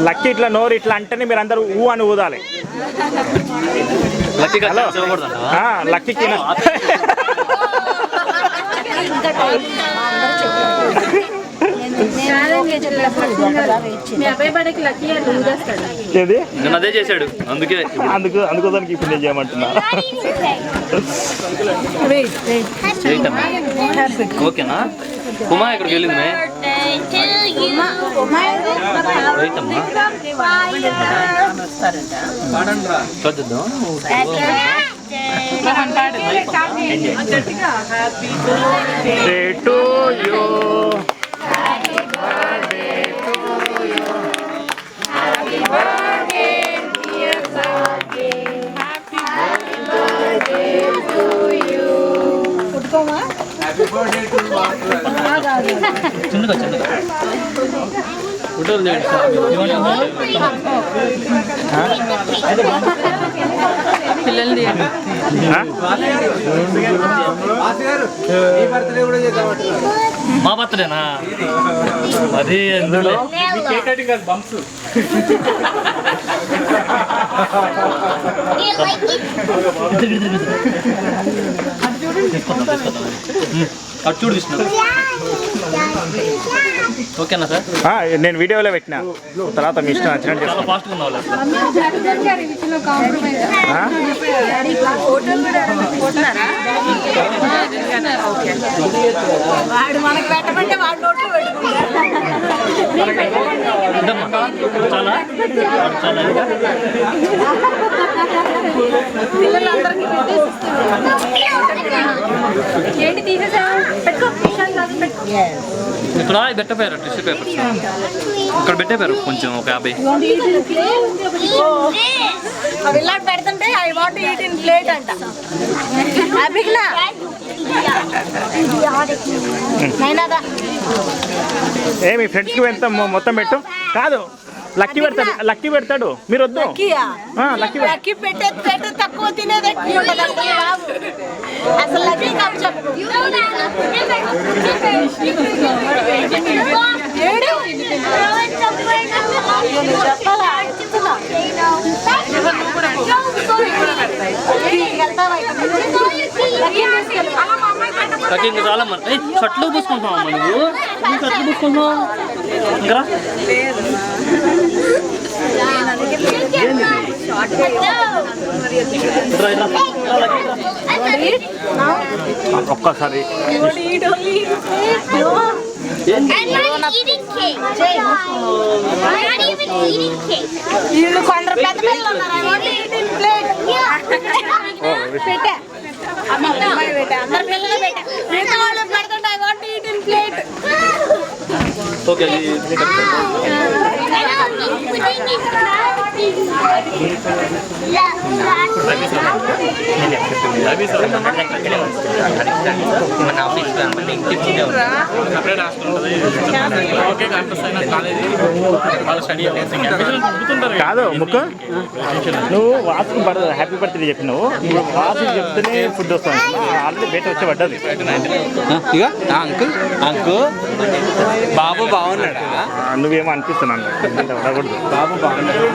Lucky ఇట్లా నోరు ఇట్లా అంటేనే మీరు అందరూ ఊ అని ఊదాలి. లక్కీకి అదే చేశాడు, అందుకోదానికి ఇప్పుడు నేను చేయమంటున్నా. ఓకేనా? ఉమా ఎక్కడికి వెళ్ళింది? చూద్దాం. పిల్లలు మా బర్త్డేనా అది? ఎందులో అటు చూడు తీసిన. ఓకేనా సార్? నేను వీడియోలో పెట్టినా, తర్వాత మీ ఇష్టం వచ్చినట్టు చాలా ఫాస్ట్గా ఉన్నావు. ఏంటి తీసేసా? ఇక్కడ పెట్టపోయారు టిష్యూ పేపర్స్, ఇక్కడ పెట్టేపారు కొంచెం ఒక 50. పెడుతుంటే I want eat in plate అంట. మీ ఫ్రెండ్స్కి వెళ్తాం మొత్తం పెట్టు. కాదు, లక్కీ పెడతాడు, లక్కీ పెడతాడు. మీరు వద్దు. లక్కీ పెట్టే తక్కువ తినేది అసలు లక్కీ కాదు చెప్పు. చెప్పాలా? ఇంకా చాలా మంది షర్ట్లు పూసుకుంటున్నావు అమ్మ, నువ్వు షర్ట్లు పూసుకుంటున్నావు ఇంకా ఒక్కసారి వీళ్ళు కొందరు పెద్ద పిల్లలు ఉన్నారు. పెట్టా అందరు పిల్లలు పెట్టా. మిగతా వాళ్ళు పెడుతుంటే I want eat in plate. Okay. కాదు ముక్కు, నువ్వు వాసుకు హ్యాపీ బర్త్డే చెప్పినావు. ఇప్పుడు వాసు చెప్తేనే ఫుడ్ వస్తుంది. ఆల్రెడీ బయట వచ్చి పడ్డది. ఇక అంకుల్ అంకుల్ బాబు బాగున్నాడా? నువ్వేమో అనిపిస్తున్నాను. బాబు బాగున్నాడు.